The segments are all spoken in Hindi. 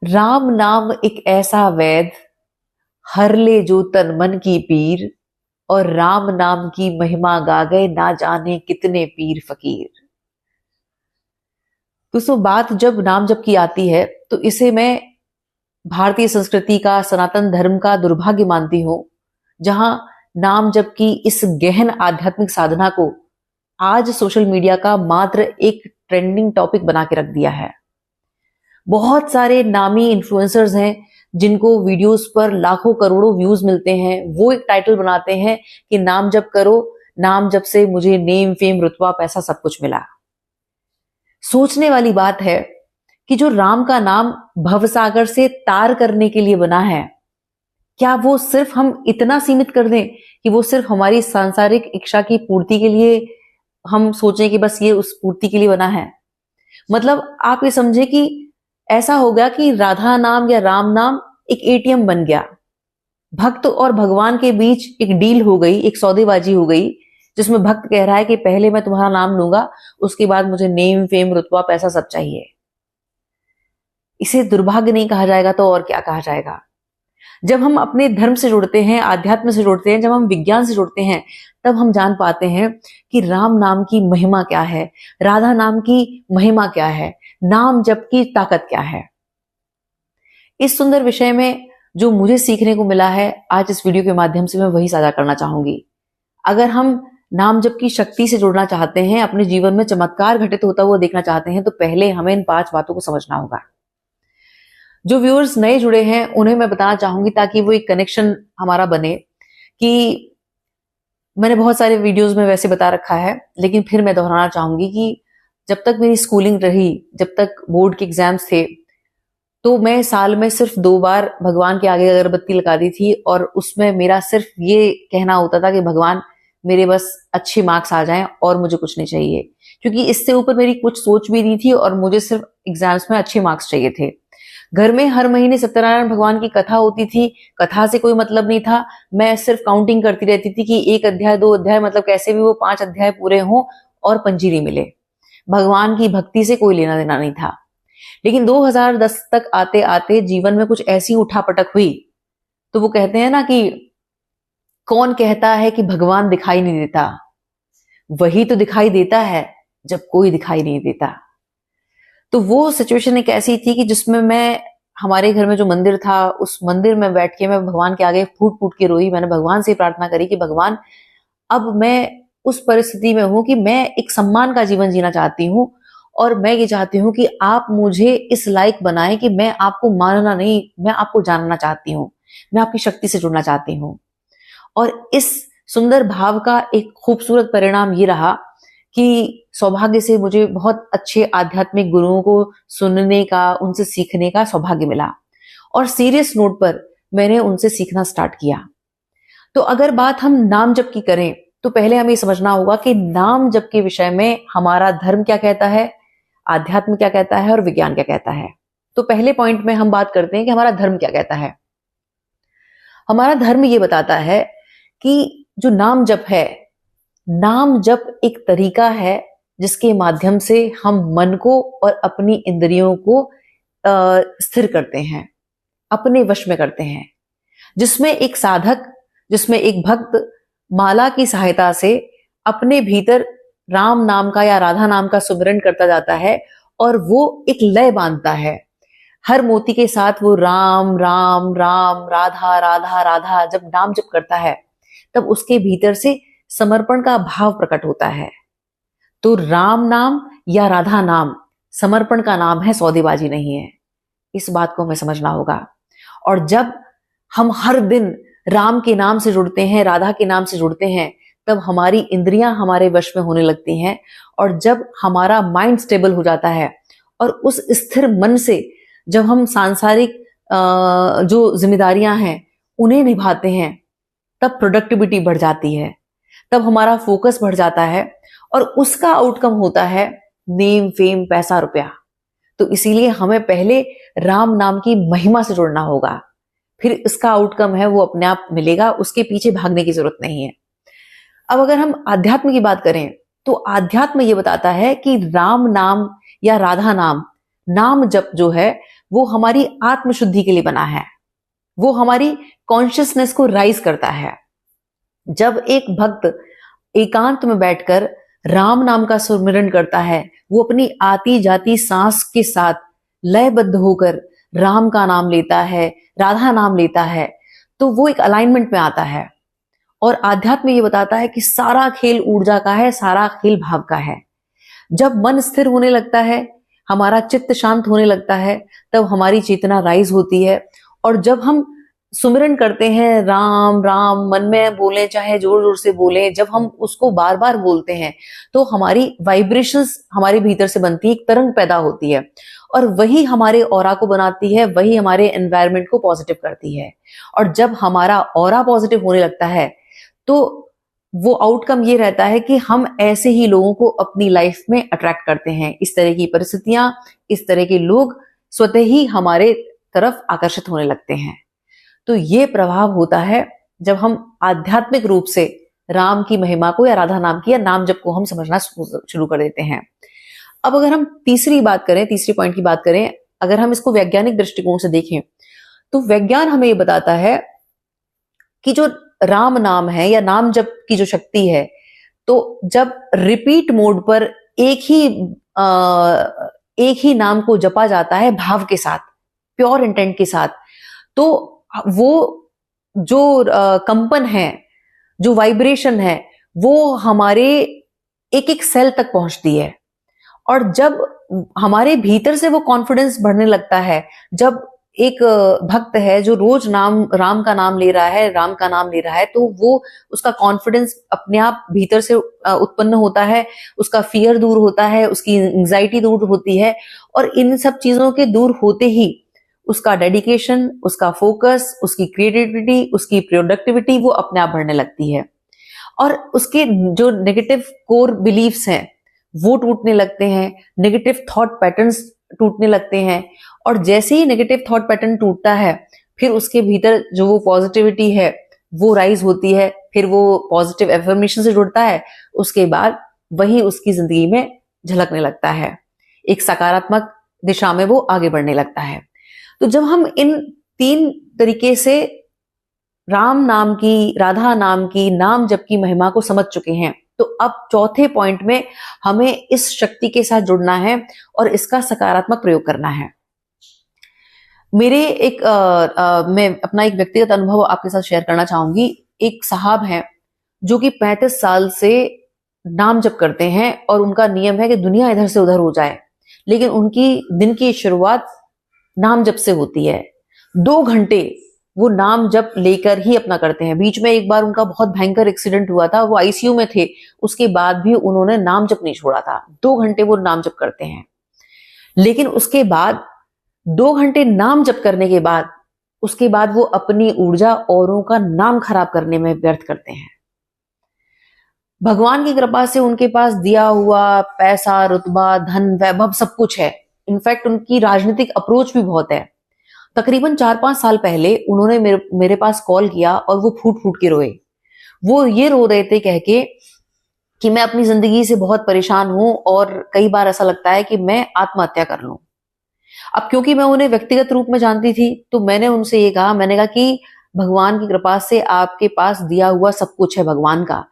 राम नाम एक ऐसा वैद, हर ले जो तन मन की पीर, और राम नाम की महिमा गा गए ना जाने कितने पीर फकीर। दोस्तों, बात जब नाम जप की आती है तो इसे मैं भारतीय संस्कृति का, सनातन धर्म का दुर्भाग्य मानती हूं, जहां नाम जप की इस गहन आध्यात्मिक साधना को आज सोशल मीडिया का मात्र एक ट्रेंडिंग टॉपिक बना के रख दिया है। बहुत सारे नामी इन्फ्लुएंसर्स हैं जिनको वीडियोस पर लाखों करोड़ों व्यूज मिलते हैं। वो एक टाइटल बनाते हैं कि नाम जप करो, नाम जप से मुझे नेम, फेम, रुतबा, पैसा सब कुछ मिला। सोचने वाली बात है कि जो राम का नाम भवसागर से तार करने के लिए बना है, क्या वो सिर्फ हम इतना सीमित कर दें कि वो सिर्फ हमारी सांसारिक इच्छा की पूर्ति के लिए हम सोचें कि बस ये उस पूर्ति के लिए बना है? मतलब आप ये समझे कि ऐसा हो गया कि राधा नाम या राम नाम एक एटीएम बन गया। भक्त और भगवान के बीच एक डील हो गई, एक सौदेबाजी हो गई, जिसमें भक्त कह रहा है कि पहले मैं तुम्हारा नाम लूंगा, उसके बाद मुझे नेम, फेम, रुतबा, पैसा सब चाहिए। इसे दुर्भाग्य नहीं कहा जाएगा तो और क्या कहा जाएगा? जब हम अपने धर्म से जुड़ते हैं, आध्यात्म से जुड़ते हैं, जब हम विज्ञान से जुड़ते हैं, तब हम जान पाते हैं कि राम नाम की महिमा क्या है, राधा नाम की महिमा क्या है, नाम जप की ताकत क्या है। इस सुंदर विषय में जो मुझे सीखने को मिला है, आज इस वीडियो के माध्यम से मैं वही साझा करना चाहूंगी। अगर हम नाम जप की शक्ति से जुड़ना चाहते हैं, अपने जीवन में चमत्कार घटित होता हुआ देखना चाहते हैं, तो पहले हमें इन 5 बातों को समझना होगा। जो व्यूअर्स नए जुड़े हैं उन्हें मैं बताना चाहूंगी, ताकि वो एक कनेक्शन हमारा बने, कि मैंने बहुत सारे वीडियोस में वैसे बता रखा है, लेकिन फिर मैं दोहराना चाहूंगी कि जब तक मेरी स्कूलिंग रही, जब तक बोर्ड के एग्जाम्स थे, तो मैं साल में सिर्फ 2 बार भगवान के आगे अगरबत्ती लगाती थी, और उसमें मेरा सिर्फ ये कहना होता था कि भगवान मेरे बस अच्छे मार्क्स आ जाएं और मुझे कुछ नहीं चाहिए, क्योंकि इससे ऊपर मेरी कुछ सोच भी नहीं थी और मुझे सिर्फ एग्जाम्स में अच्छे मार्क्स चाहिए थे। घर में हर महीने सत्यनारायण भगवान की कथा होती थी, कथा से कोई मतलब नहीं था, मैं सिर्फ काउंटिंग करती रहती थी कि 1 अध्याय 2 अध्याय, मतलब कैसे भी वो 5 अध्याय पूरे हों और पंजीरी मिले। भगवान की भक्ति से कोई लेना देना नहीं था। लेकिन 2010 तक आते आते जीवन में कुछ ऐसी उठापटक हुई, तो वो कहते हैं ना कि कौन कहता है कि भगवान दिखाई नहीं देता, वही तो दिखाई देता है जब कोई दिखाई नहीं देता। तो वो सिचुएशन एक ऐसी थी कि जिसमें मैं, हमारे घर में जो मंदिर था, उस मंदिर में बैठ के मैं भगवान के आगे फूट फूट के रोई। मैंने भगवान से प्रार्थना करी कि भगवान, अब मैं उस परिस्थिति में हूं कि मैं एक सम्मान का जीवन जीना चाहती हूं, और मैं ये चाहती हूं कि आप मुझे इस लायक बनाएं कि मैं आपको मानना नहीं, मैं आपको जानना चाहती हूं, मैं आपकी शक्ति से जुड़ना चाहती हूं। और इस सुंदर भाव का एक खूबसूरत परिणाम ये रहा कि सौभाग्य से मुझे बहुत अच्छे आध्यात्मिक गुरुओं को सुनने का, उनसे सीखने का सौभाग्य मिला, और सीरियस नोट पर मैंने उनसे सीखना स्टार्ट किया। तो अगर बात हम नाम जप की करें, तो पहले हमें समझना होगा कि नाम जप के विषय में हमारा धर्म क्या कहता है, आध्यात्म क्या कहता है और विज्ञान क्या कहता है। तो पहले पॉइंट में हम बात करते हैं कि हमारा धर्म क्या कहता है। हमारा धर्म ये बताता है कि जो नाम जप है, नाम जप एक तरीका है जिसके माध्यम से हम मन को और अपनी इंद्रियों को स्थिर करते हैं, अपने वश में करते हैं, जिसमें एक साधक, जिसमें एक भक्त माला की सहायता से अपने भीतर राम नाम का या राधा नाम का सुमिरन करता जाता है, और वो एक लय बांधता है। हर मोती के साथ वो राम राम राम, राधा राधा राधा जब नाम जप करता है, तब उसके भीतर से समर्पण का भाव प्रकट होता है। तो राम नाम या राधा नाम समर्पण का नाम है, सौदेबाजी नहीं है। इस बात को हमें समझना होगा। और जब हम हर दिन राम के नाम से जुड़ते हैं, राधा के नाम से जुड़ते हैं, तब हमारी इंद्रियां हमारे वश में होने लगती हैं, और जब हमारा माइंड स्टेबल हो जाता है, और उस स्थिर मन से जब हम सांसारिक जो जिम्मेदारियां हैं उन्हें निभाते हैं, तब प्रोडक्टिविटी बढ़ जाती है, तब हमारा फोकस बढ़ जाता है, और उसका आउटकम होता है नेम, फेम, पैसा, रुपया। तो इसीलिए हमें पहले राम नाम की महिमा से जुड़ना होगा, फिर इसका आउटकम है वो अपने आप मिलेगा, उसके पीछे भागने की जरूरत नहीं है। अब अगर हम आध्यात्म की बात करें, तो आध्यात्म ये बताता है कि राम नाम या राधा नाम नाम जप जो है वो हमारी आत्मशुद्धि के लिए बना है, वो हमारी कॉन्शियसनेस को राइज करता है। जब एक भक्त एकांत में बैठकर राम नाम का सुमिरन करता है, वो अपनी आती जाती सांस के साथ लयबद्ध होकर राम का नाम लेता है, राधा नाम लेता है, तो वो एक अलाइनमेंट में आता है। और आध्यात्म ये बताता है कि सारा खेल ऊर्जा का है, सारा खेल भाव का है। जब मन स्थिर होने लगता है, हमारा चित्त शांत होने लगता है, तब हमारी चेतना राइज होती है। और जब हम सुमिरन करते हैं राम राम, मन में बोले चाहे जोर जोर से बोले, जब हम उसको बार बार बोलते हैं तो हमारी वाइब्रेशंस हमारे भीतर से बनती है, एक तरंग पैदा होती है, और वही हमारे ऑरा को बनाती है, वही हमारे एनवायरनमेंट को पॉजिटिव करती है। और जब हमारा ऑरा पॉजिटिव होने लगता है तो वो आउटकम ये रहता है कि हम ऐसे ही लोगों को अपनी लाइफ में अट्रैक्ट करते हैं। इस तरह की परिस्थितियां, इस तरह के लोग स्वतः ही हमारे तरफ आकर्षित होने लगते हैं। तो ये प्रभाव होता है जब हम आध्यात्मिक रूप से राम की महिमा को या राधा नाम की या नाम जप को हम समझना शुरू कर देते हैं। अब अगर हम तीसरी पॉइंट की बात करें, अगर हम इसको वैज्ञानिक दृष्टिकोण से देखें तो विज्ञान हमें ये बताता है कि जो राम नाम है या नाम जप की जो शक्ति है, तो जब रिपीट मोड पर एक ही नाम को जपा जाता है भाव के साथ, प्योर इंटेंट के साथ, तो वो जो कंपन है, जो वाइब्रेशन है, वो हमारे एक एक सेल तक पहुंचती है। और जब हमारे भीतर से वो कॉन्फिडेंस बढ़ने लगता है, जब एक भक्त है जो रोज राम का नाम ले रहा है, तो वो उसका कॉन्फिडेंस अपने आप भीतर से उत्पन्न होता है, उसका फियर दूर होता है, उसकी एंजाइटी दूर होती है, और इन सब चीजों के दूर होते ही उसका डेडिकेशन, उसका फोकस, उसकी क्रिएटिविटी, उसकी प्रोडक्टिविटी वो अपने आप बढ़ने लगती है। और उसके जो नेगेटिव कोर बिलीफ्स हैं वो टूटने लगते हैं, नेगेटिव थॉट पैटर्न्स टूटने लगते हैं। और जैसे ही नेगेटिव थॉट पैटर्न टूटता है, फिर उसके भीतर जो वो पॉजिटिविटी है वो राइज होती है, फिर वो पॉजिटिव एफर्मेशन से जुड़ता है, उसके बाद वही उसकी जिंदगी में झलकने लगता है, एक सकारात्मक दिशा में वो आगे बढ़ने लगता है। तो जब हम इन तीन तरीके से राम नाम की, राधा नाम की, नाम जप की महिमा को समझ चुके हैं, तो अब चौथे पॉइंट में हमें इस शक्ति के साथ जुड़ना है और इसका सकारात्मक प्रयोग करना है। मैं अपना एक व्यक्तिगत अनुभव आपके साथ शेयर करना चाहूंगी। एक साहब हैं जो कि 35 साल से नाम जप करते हैं और उनका नियम है कि दुनिया इधर से उधर हो जाए, लेकिन उनकी दिन की शुरुआत नाम जप से होती है। 2 घंटे वो नाम जप लेकर ही अपना करते हैं। बीच में एक बार उनका बहुत भयंकर एक्सीडेंट हुआ था, वो आईसीयू में थे, उसके बाद भी उन्होंने नाम जप नहीं छोड़ा था। 2 घंटे वो नाम जप करते हैं, लेकिन उसके बाद 2 घंटे नाम जप करने के बाद उसके बाद वो अपनी ऊर्जा औरों का नाम खराब करने में व्यर्थ करते हैं। भगवान की कृपा से उनके पास दिया हुआ पैसा, रुतबा, धन, वैभव सब कुछ है। इनफैक्ट उनकी राजनीतिक अप्रोच भी बहुत है। तकरीबन 4-5 साल पहले उन्होंने मेरे पास कॉल किया और वो फूट फूट के रोए। वो ये रो रहे थे कह के कि मैं अपनी जिंदगी से बहुत परेशान हूं और कई बार ऐसा लगता है कि मैं आत्महत्या कर लूं। अब क्योंकि मैं उन्हें व्यक्तिगत रूप में जानती थी, तो मैंने उनसे ये कहा, मैंने कहा कि भगवान की कृपा से आपके पास दिया हुआ सब कुछ है भगवान का,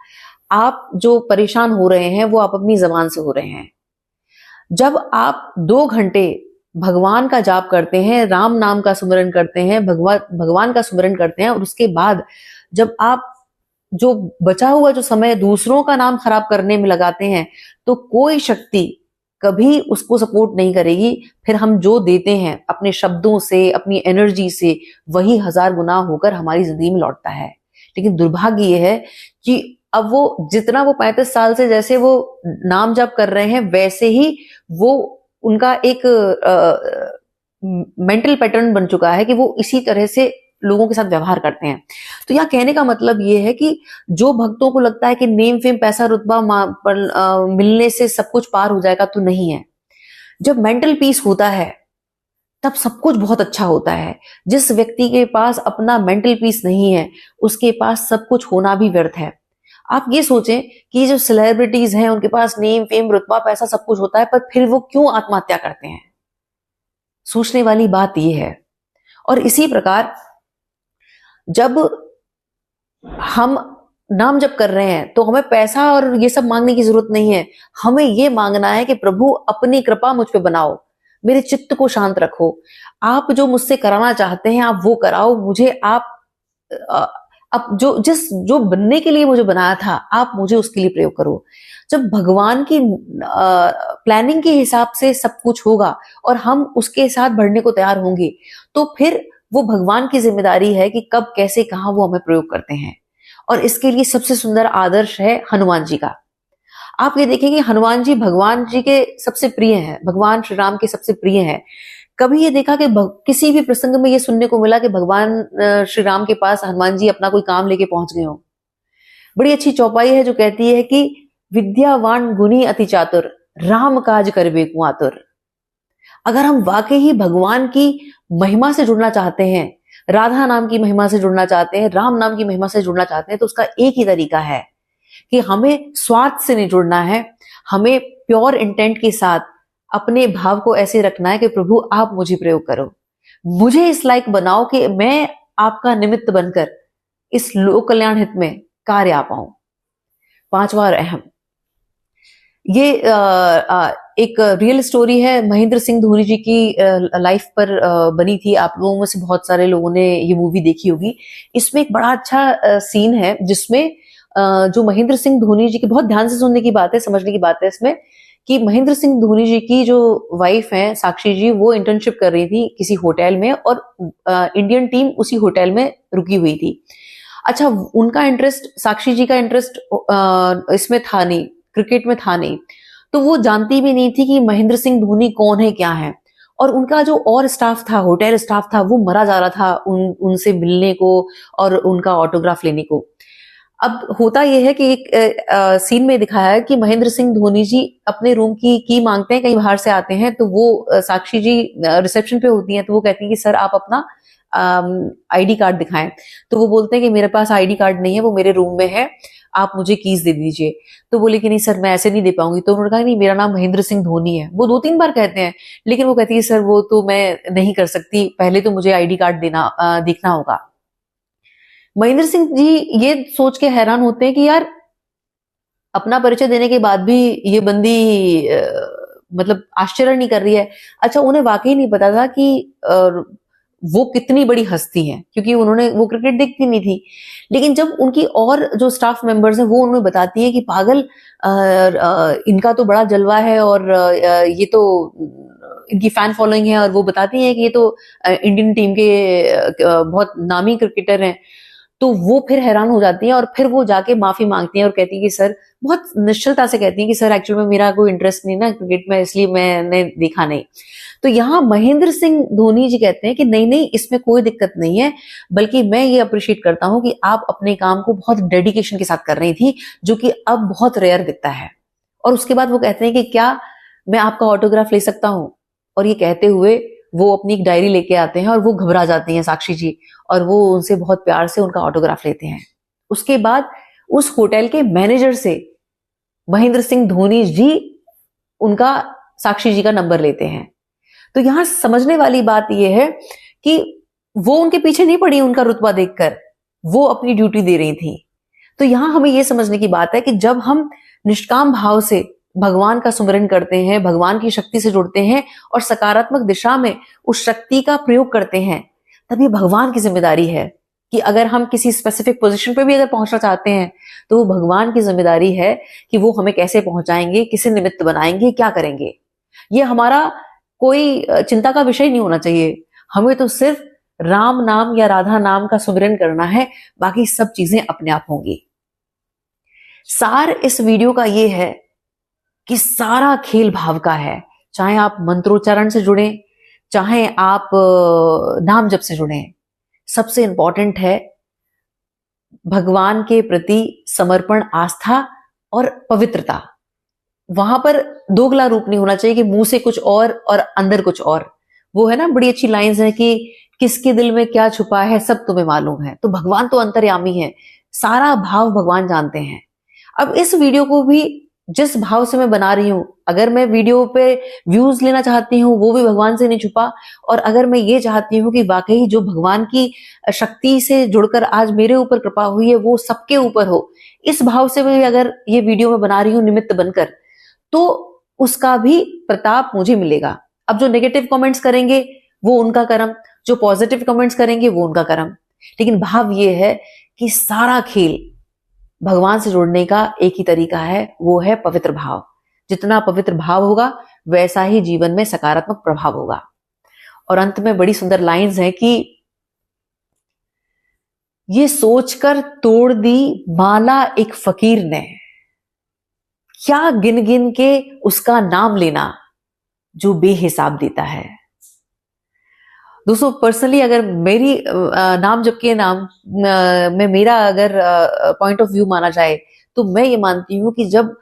आप जो परेशान हो रहे हैं वो आप अपनी जबान से हो रहे हैं। जब आप 2 घंटे भगवान का जाप करते हैं, राम नाम का सुमिरन करते हैं, भगवान का सुमिरन करते हैं, और उसके बाद जब आप जो बचा हुआ जो समय दूसरों का नाम खराब करने में लगाते हैं, तो कोई शक्ति कभी उसको सपोर्ट नहीं करेगी। फिर हम जो देते हैं अपने शब्दों से, अपनी एनर्जी से, वही 1000 गुना होकर हमारी जिंदगी में लौटता है। लेकिन दुर्भाग्य ये है कि अब वो जितना वो 35 साल से जैसे वो नाम जप कर रहे हैं, वैसे ही वो उनका एक मेंटल पैटर्न बन चुका है कि वो इसी तरह से लोगों के साथ व्यवहार करते हैं। तो यहाँ कहने का मतलब ये है कि जो भक्तों को लगता है कि नेम फेम, पैसा, रुतबा मिलने से सब कुछ पार हो जाएगा, तो नहीं है। जब मेंटल पीस होता है तब सब कुछ बहुत अच्छा होता है। जिस व्यक्ति के पास अपना मेंटल पीस नहीं है, उसके पास सब कुछ होना भी व्यर्थ है। आप ये सोचें कि जो सेलिब्रिटीज हैं उनके पास नेम फेम, रुतबा, पैसा सब कुछ होता है, पर फिर वो क्यों आत्महत्या करते हैं? सोचने वाली बात यह है। और इसी प्रकार जब हम नाम जप कर रहे हैं तो हमें पैसा और ये सब मांगने की जरूरत नहीं है। हमें ये मांगना है कि प्रभु अपनी कृपा मुझ पे बनाओ, मेरे चित्त को शांत रखो, आप जो मुझसे कराना चाहते हैं आप वो कराओ, मुझे आप अब जो बनने के लिए मुझे बनाया था आप मुझे उसके लिए प्रयोग करो। जब भगवान की प्लानिंग के हिसाब से सब कुछ होगा और हम उसके साथ बढ़ने को तैयार होंगे, तो फिर वो भगवान की जिम्मेदारी है कि कब कैसे कहां वो हमें प्रयोग करते हैं। और इसके लिए सबसे सुंदर आदर्श है हनुमान जी का। आप ये देखेंगे हनुमान जी भगवान जी के सबसे प्रिय हैं, भगवान श्री राम के सबसे प्रिय हैं। कभी ये देखा कि किसी भी प्रसंग में ये सुनने को मिला कि भगवान श्री राम के पास हनुमान जी अपना कोई काम लेके पहुंच गए हो। बड़ी अच्छी चौपाई है जो कहती है कि विद्यावान गुणी अति चातुर, राम काज करबे को आतुर। अगर हम वाकई ही भगवान की महिमा से जुड़ना चाहते हैं, राधा नाम की महिमा से जुड़ना चाहते हैं, राम नाम की महिमा से जुड़ना चाहते हैं, तो उसका एक ही तरीका है कि हमें स्वार्थ से नहीं जुड़ना है। हमें प्योर इंटेंट के साथ अपने भाव को ऐसे रखना है कि प्रभु आप मुझे प्रयोग करो, मुझे इस लायक बनाओ कि मैं आपका निमित्त बनकर इस लोक कल्याण हित में कार्य आ पाऊं। पांचवा और अहम, ये एक रियल स्टोरी है, महेंद्र सिंह धोनी जी की लाइफ पर बनी थी। आप लोगों में से बहुत सारे लोगों ने ये मूवी देखी होगी। इसमें एक बड़ा अच्छा सीन है जिसमें जो महेंद्र सिंह धोनी जी की, बहुत ध्यान से सुनने की बात है, समझने की बात है इसमें, कि महेंद्र सिंह धोनी जी की जो वाइफ है साक्षी जी, वो इंटर्नशिप कर रही थी किसी होटल में और इंडियन टीम उसी होटल में रुकी हुई थी। अच्छा, उनका इंटरेस्ट, साक्षी जी का इंटरेस्ट इसमें था नहीं, क्रिकेट में था नहीं, तो वो जानती भी नहीं थी कि महेंद्र सिंह धोनी कौन है क्या है। और उनका जो और स्टाफ था, होटल स्टाफ था, वो मरा जा रहा था उनसे मिलने को और उनका ऑटोग्राफ लेने को। अब होता यह है कि एक सीन में दिखाया है कि महेंद्र सिंह धोनी जी अपने रूम की मांगते हैं, कहीं बाहर से आते हैं, तो वो साक्षी जी रिसेप्शन पे होती हैं, तो वो कहती हैं कि सर आप अपना आईडी कार्ड दिखाएं। तो वो बोलते हैं कि मेरे पास आईडी कार्ड नहीं है, वो मेरे रूम में है, आप मुझे कीज दे दीजिए। तो बोले कि नहीं सर मैं ऐसे नहीं दे पाऊंगी। तो उन्होंने कहा नहीं, मेरा नाम महेंद्र सिंह धोनी है। वो 2-3 बार कहते हैं, लेकिन वो कहती है सर वो तो मैं नहीं कर सकती, पहले तो मुझे आईडी कार्ड देखना होगा। महेंद्र सिंह जी ये सोच के हैरान होते हैं कि यार अपना परिचय देने के बाद भी ये बंदी मतलब आश्चर्य नहीं कर रही है। अच्छा, उन्हें वाकई नहीं पता था कि वो कितनी बड़ी हस्ती हैं, क्योंकि वो क्रिकेट देखती नहीं थी। लेकिन जब उनकी और जो स्टाफ मेंबर्स हैं वो उन्हें बताती हैं कि पागल, इनका तो बड़ा जलवा है और ये तो इनकी फैन फॉलोइंग है, और वो बताती हैं कि ये तो इंडियन टीम के बहुत नामी क्रिकेटर हैं, तो वो फिर हैरान हो जाती हैं और फिर वो जाके माफी मांगती हैं और कहती है कि सर, बहुत निश्चलता से कहती हैं कि सर एक्चुअली में मेरा कोई इंटरेस्ट नहीं ना क्रिकेट में, इसलिए मैंने देखा नहीं। तो यहाँ महेंद्र सिंह धोनी जी कहते हैं कि नहीं नहीं, इसमें कोई दिक्कत नहीं है, बल्कि मैं ये अप्रिशिएट करता हूं कि आप अपने काम को बहुत डेडिकेशन के साथ कर रही थी, जो कि अब बहुत रेयर दिखता है। और उसके बाद वो कहते हैं कि क्या मैं आपका ऑटोग्राफ ले सकता हूं? और ये कहते हुए वो अपनी एक डायरी लेके आते हैं और वो घबरा जाती हैं साक्षी जी, और वो उनसे बहुत प्यार से उनका ऑटोग्राफ लेते हैं। उसके बाद उस होटल के मैनेजर से महेंद्र सिंह धोनी जी उनका साक्षी जी का नंबर लेते हैं। तो यहां समझने वाली बात यह है कि वो उनके पीछे नहीं पड़ी उनका रुतबा देखकर, वो अपनी ड्यूटी दे रही थी। तो यहां हमें यह समझने की बात है कि जब हम निष्काम भाव से भगवान का सुमिरन करते हैं, भगवान की शक्ति से जुड़ते हैं और सकारात्मक दिशा में उस शक्ति का प्रयोग करते हैं, तभी भगवान की जिम्मेदारी है कि अगर हम किसी स्पेसिफिक पोजीशन पे भी अगर पहुंचना चाहते हैं, तो वो भगवान की जिम्मेदारी है कि वो हमें कैसे पहुंचाएंगे, किसे निमित्त बनाएंगे, क्या करेंगे। ये हमारा कोई चिंता का विषय नहीं होना चाहिए। हमें तो सिर्फ राम नाम या राधा नाम का सुमिरन करना है, बाकी सब चीजें अपने आप होंगी। सार इस वीडियो का ये है कि सारा खेल भाव का है। चाहे आप मंत्रोच्चारण से जुड़े, चाहे आप नाम जप से जुड़े, सबसे इंपॉर्टेंट है भगवान के प्रति समर्पण, आस्था और पवित्रता। वहां पर दोगला रूप नहीं होना चाहिए कि मुंह से कुछ और अंदर कुछ और। वो है ना, बड़ी अच्छी लाइंस है कि किसके दिल में क्या छुपा है सब तुम्हें मालूम है। तो भगवान तो अंतर्यामी है, सारा भाव भगवान जानते हैं। अब इस वीडियो को भी जिस भाव से मैं बना रही हूं, अगर मैं वीडियो पे व्यूज लेना चाहती हूँ वो भी भगवान से नहीं छुपा, और अगर मैं ये चाहती हूँ कि वाकई जो भगवान की शक्ति से जुड़कर आज मेरे ऊपर कृपा हुई है वो सबके ऊपर हो, इस भाव से भी अगर ये वीडियो मैं बना रही हूँ निमित्त बनकर, तो उसका भी प्रताप मुझे मिलेगा। अब जो नेगेटिव कमेंट्स करेंगे वो उनका कर्म, जो पॉजिटिव कमेंट्स करेंगे वो उनका कर्म, लेकिन भाव ये है कि सारा खेल भगवान से जुड़ने का एक ही तरीका है, वो है पवित्र भाव। जितना पवित्र भाव होगा वैसा ही जीवन में सकारात्मक प्रभाव होगा। और अंत में बड़ी सुंदर लाइंस हैं कि ये सोचकर तोड़ दी माला एक फकीर ने, क्या गिन गिन के उसका नाम लेना जो बेहिसाब देता है। दोस्तों पर्सनली अगर मेरी नाम जप के नाम में मेरा अगर पॉइंट ऑफ व्यू माना जाए, तो मैं ये मानती हूँ कि जब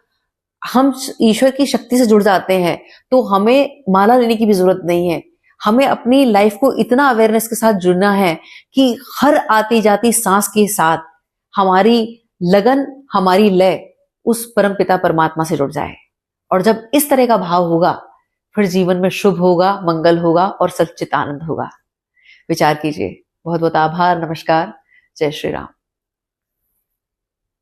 हम ईश्वर की शक्ति से जुड़ जाते हैं तो हमें माला लेने की भी जरूरत नहीं है। हमें अपनी लाइफ को इतना अवेयरनेस के साथ जुड़ना है कि हर आती जाती सांस के साथ हमारी लगन, हमारी लय उस परम पिता परमात्मा से जुड़ जाए। और जब इस तरह का भाव होगा फिर जीवन में शुभ होगा, मंगल होगा और सच्चित आनंद होगा। विचार कीजिए। बहुत बहुत आभार। नमस्कार। जय श्री राम।